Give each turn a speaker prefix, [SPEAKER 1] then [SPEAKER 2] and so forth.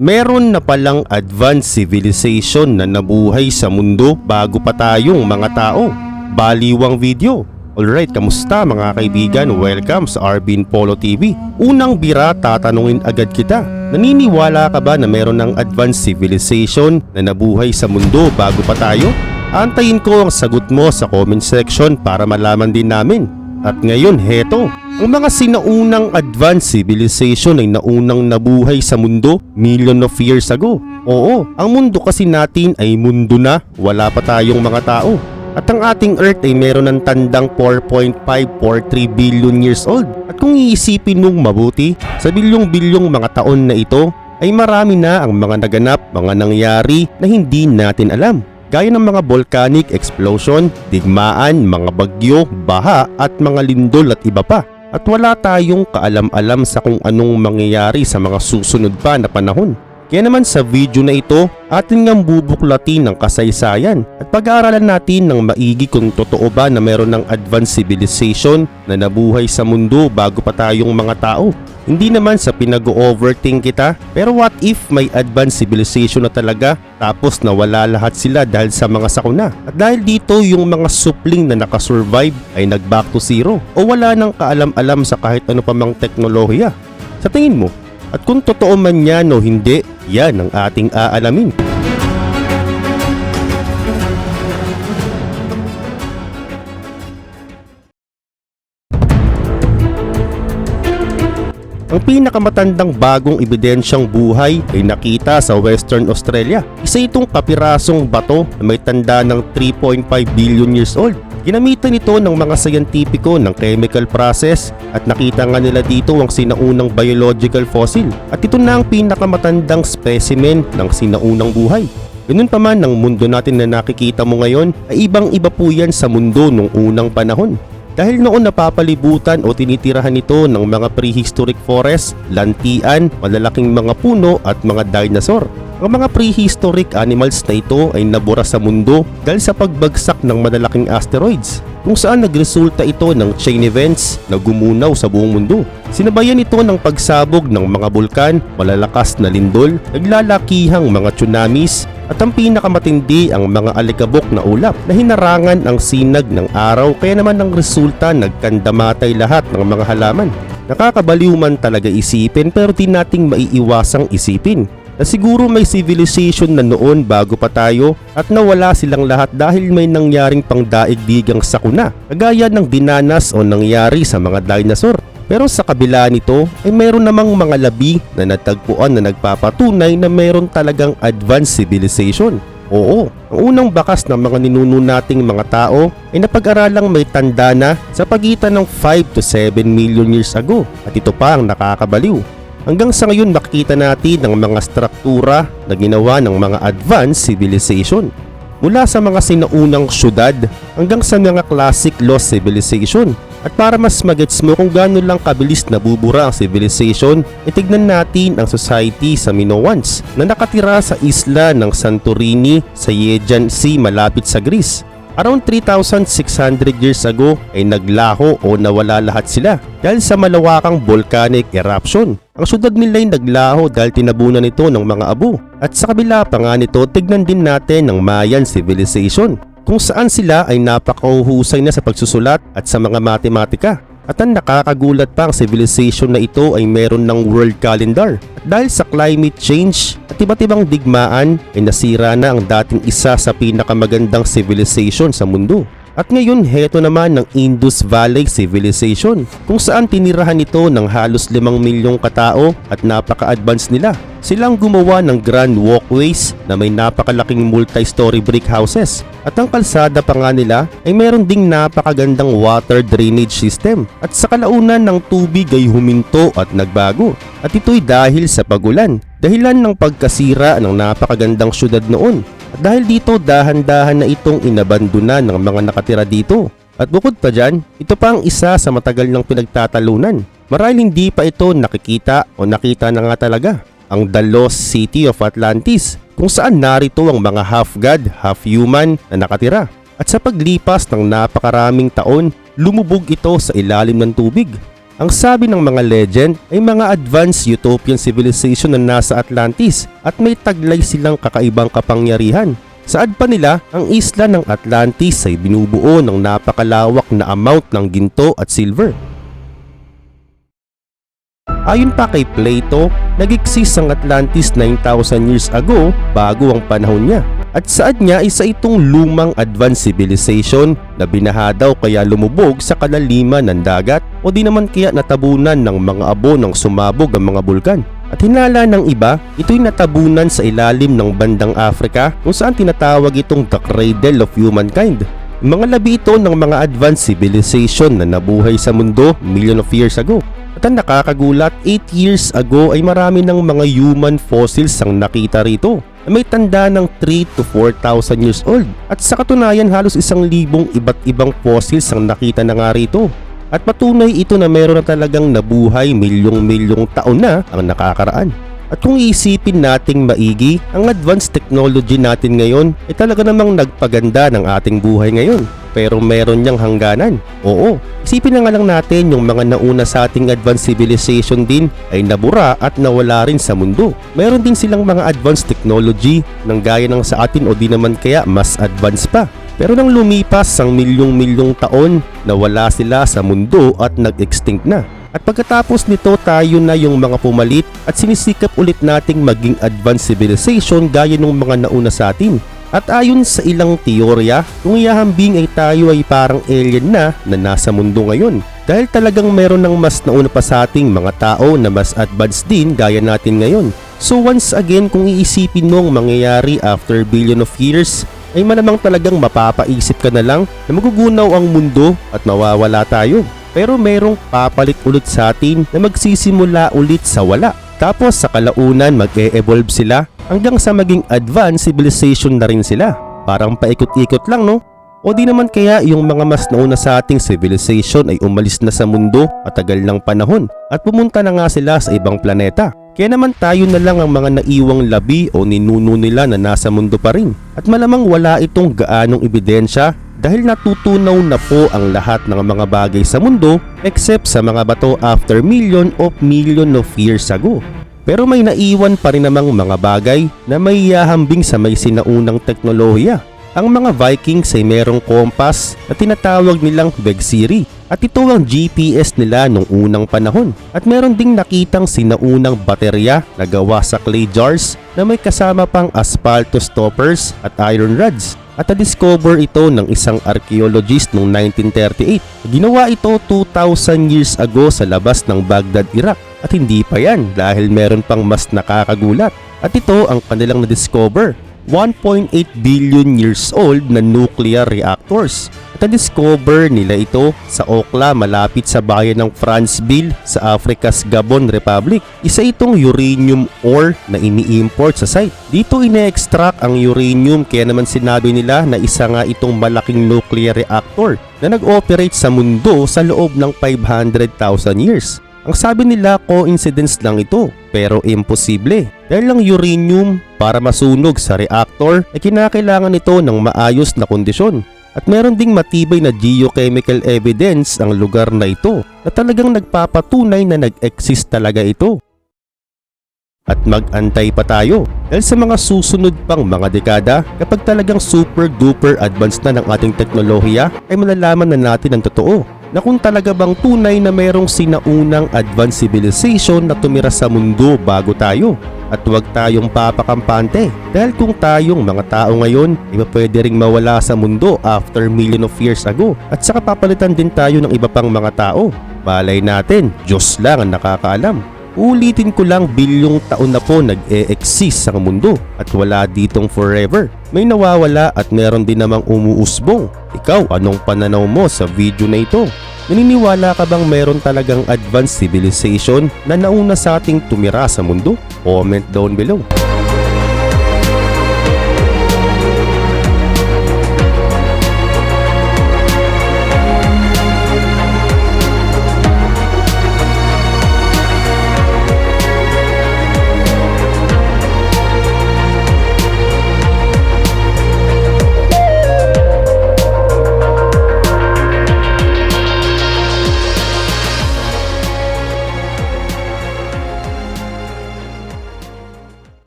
[SPEAKER 1] Meron na palang advanced civilization na nabuhay sa mundo bago pa tayong mga tao. Baliwang video. Alright, kamusta mga kaibigan? Welcome sa Arvin Polo TV. Unang bira, tatanungin agad kita. Naniniwala ka ba na meron ng advanced civilization na nabuhay sa mundo bago pa tayo? Antayin ko ang sagot mo sa comment section para malaman din namin. At ngayon, heto. Ang mga sinaunang advanced civilization ay naunang nabuhay sa mundo million of years ago. Oo, ang mundo kasi natin ay mundo na, wala pa tayong mga tao. At ang ating Earth ay meron ng tandang 4.543 billion years old. At kung iisipin mong mabuti, sa bilyong-bilyong mga taon na ito, ay marami na ang mga naganap, mga nangyari na hindi natin alam. Gaya ng mga volcanic explosion, digmaan, mga bagyo, baha at mga lindol at iba pa. At wala tayong kaalam-alam sa kung anong mangyayari sa mga susunod pa na panahon. Kaya naman sa video na ito, atin ngang bubuklatin ng kasaysayan at pag-aaralan natin ng maigi kung totoo ba na meron ng advanced civilization na nabuhay sa mundo bago pa tayong mga tao. Hindi naman sa pinag-overthink kita, pero what if may advanced civilization na talaga tapos nawala lahat sila dahil sa mga sakuna? At dahil dito yung mga supling na nakasurvive ay nag-back to zero o wala nang kaalam-alam sa kahit ano pa mang teknolohiya. Sa tingin mo, at kung totoo man yan o hindi, yan ang ating aalamin. Ang pinakamatandang bagong ebidensyang buhay ay nakita sa Western Australia. Isa itong kapirasong bato na may tanda ng 3.5 billion years old. Ginamitan ito ng mga scientifico ng chemical process at nakita nga nila dito ang sinaunang biological fossil. At ito na ang pinakamatandang specimen ng sinaunang buhay. Ganun pa man ang mundo natin na nakikita mo ngayon ay ibang-iba po yan sa mundo nung unang panahon. Dahil noon napapalibutan o tinitirahan ito ng mga prehistoric forest, lantian, malalaking mga puno at mga dinosaur. Ang mga prehistoric animals na ito ay nabura sa mundo dahil sa pagbagsak ng malalaking asteroids, kung saan nagresulta ito ng chain events na gumunaw sa buong mundo. Sinabayan ito ng pagsabog ng mga bulkan, malalakas na lindol, naglalakihang mga tsunamis, at ang pinakamatindi ang mga alikabok na ulap na hinarangan ang sinag ng araw, kaya naman ang resulta nagkandamatay lahat ng mga halaman. Nakakabaliw man talaga isipin, pero di nating maiiwasang isipin na siguro may civilization na noon bago pa tayo at nawala silang lahat dahil may nangyaring pangdaigdigang sakuna kagaya ng dinanas o nangyari sa mga dinosaur. Pero sa kabila nito ay mayroon namang mga labi na natagpuan na nagpapatunay na mayroon talagang advanced civilization. Oo, ang unang bakas ng mga ninuno nating mga tao ay napag-aralang may tanda na sa pagitan ng 5 to 7 million years ago. At ito pa ang nakakabaliw. Hanggang sa ngayon makikita natin ang mga struktura na ginawa ng mga advanced civilization. Mula sa mga sinaunang syudad hanggang sa mga classic lost civilization. At para mas magets mo kung gaano lang kabilis nabubura ang civilization, itignan natin ang society sa Minoans na nakatira sa isla ng Santorini sa Aegean Sea malapit sa Greece. Around 3,600 years ago ay naglaho o nawala lahat sila dahil sa malawakang volcanic eruption. Ang syudad nila ay naglaho dahil tinabunan ito ng mga abo. At sa kabila pa nga nito, tignan din natin ang Mayan civilization, kung saan sila ay napakahusay na sa pagsusulat at sa mga matematika. At ang nakakagulat pa, ang civilization na ito ay meron ng world calendar. At dahil sa climate change at iba't ibang digmaan ay nasira na ang dating isa sa pinakamagandang civilization sa mundo. At ngayon, heto naman ng Indus Valley Civilization, kung saan tinirahan ito ng halos 5 milyong katao at napaka-advance nila. Silang gumawa ng grand walkways na may napakalaking multi-story brick houses. At ang kalsada pa nga nila ay meron ding napakagandang water drainage system. At sa kalaunan ng tubig ay huminto at nagbago. At ito'y dahil sa pagulan, dahilan ng pagkasira ng napakagandang syudad noon. At dahil dito, dahan-dahan na itong inabandona ng mga nakatira dito. At bukod pa dyan, ito pa ang isa sa matagal ng pinagtatalunan. Marahil hindi pa ito nakikita o nakita na nga talaga. Ang The Lost City of Atlantis, kung saan narito ang mga half-god, half-human na nakatira. At sa paglipas ng napakaraming taon, lumubog ito sa ilalim ng tubig. Ang sabi ng mga legend ay mga advanced utopian civilization na nasa Atlantis at may taglay silang kakaibang kapangyarihan. Saad pa nila, ang isla ng Atlantis ay binubuo ng napakalawak na amount ng ginto at silver. Ayon pa kay Plato, nag-exist ang Atlantis 9,000 years ago bago ang panahon niya. At saad niya isa itong lumang advanced civilization na binaha daw kaya lumubog sa kalaliman ng dagat o di naman kaya natabunan ng mga abo nang sumabog ang mga bulkan. At hinala ng iba, ito'y natabunan sa ilalim ng bandang Africa kung saan tinatawag itong the cradle of humankind. Mga labi ito ng mga advanced civilization na nabuhay sa mundo million of years ago. At ang nakakagulat, 8 years ago ay marami ng mga human fossils ang nakita rito na may tanda ng 3 to 4,000 years old. At sa katunayan halos 1,000 iba't ibang fossils ang nakita na nga rito. At patunay ito na meron na talagang nabuhay milyong-milyong taon na ang nakakaraan. At kung iisipin nating maigi, ang advanced technology natin ngayon ay talaga namang nagpaganda ng ating buhay ngayon. Pero meron niyang hangganan. Oo, isipin na nga lang natin yung mga nauna sa ating advanced civilization din ay nabura at nawala rin sa mundo. Meron din silang mga advanced technology ng gaya ng sa atin o di naman kaya mas advanced pa. Pero nang lumipas ang milyong-milyong taon, nawala sila sa mundo at nag-extinct na. At pagkatapos nito tayo na yung mga pumalit at sinisikap ulit nating maging advanced civilization gaya ng mga nauna sa atin. At ayon sa ilang teorya, kung ihahambing ay tayo ay parang alien na nasa mundo ngayon. Dahil talagang meron ng mas nauna pa sa ating mga tao na mas advanced din gaya natin ngayon. So once again, kung iisipin mong mangyayari after billion of years, ay malamang talagang mapapaisip ka na lang na magugunaw ang mundo at mawawala tayo. Pero merong papalit ulit sa atin na magsisimula ulit sa wala. Tapos sa kalaunan mag-e-evolve sila hanggang sa maging advanced civilization na rin sila. Parang paikot-ikot lang, no? O di naman kaya yung mga mas nauna sa ating civilization ay umalis na sa mundo matagal ng panahon at pumunta na nga sila sa ibang planeta. Kaya naman tayo na lang ang mga naiwang labi o ninuno nila na nasa mundo pa rin. At malamang wala itong gaanong ebidensya dahil natutunaw na po ang lahat ng mga bagay sa mundo except sa mga bato after million of years ago. Pero may naiwan pa rin namang mga bagay na may ihahambing sa may sinaunang teknolohiya. Ang mga Vikings ay merong compass na tinatawag nilang Begsiri at ito ang GPS nila nung unang panahon. At meron ding nakitang sinaunang baterya na gawa sa clay jars na may kasama pang asfalto stoppers at iron rods. At na-discover ito ng isang archaeologist noong 1938. Ginawa ito 2,000 years ago sa labas ng Baghdad, Iraq. At hindi pa yan dahil meron pang mas nakakagulat. At ito ang kanilang na-discover. 1.8 billion years old na nuclear reactors. At na-discover nila ito sa Okla malapit sa bayan ng Franceville sa Africa's Gabon Republic. Isa itong uranium ore na ini-import sa site. Dito ine-extract ang uranium kaya naman sinabi nila na isa nga itong malaking nuclear reactor na nag-operate sa mundo sa loob ng 500,000 years. Ang sabi nila coincidence lang ito pero imposible dahil ang uranium para masunog sa reactor ay kinakailangan ito ng maayos na kondisyon at meron ding matibay na geochemical evidence ang lugar na ito na talagang nagpapatunay na nag-exist talaga ito. At mag-antay pa tayo dahil sa mga susunod pang mga dekada kapag talagang super duper advanced na ng ating teknolohiya ay malalaman na natin ang totoo na kung talaga bang tunay na mayroong sinaunang advanced civilization na tumira sa mundo bago tayo. At huwag tayong papakampante dahil kung tayong mga tao ngayon ay pwede ring mawala sa mundo after million of years ago at saka papalitan din tayo ng iba pang mga tao. Malay natin, Diyos lang ang nakakaalam. Ulitin ko lang, bilyong taon na po nag-e-exist ang mundo at wala ditong forever. May nawawala at meron din namang umuusbong. Ikaw, anong pananaw mo sa video na ito? Naniniwala ka bang meron talagang advanced civilization na nauna sa ating tumira sa mundo? Comment down below.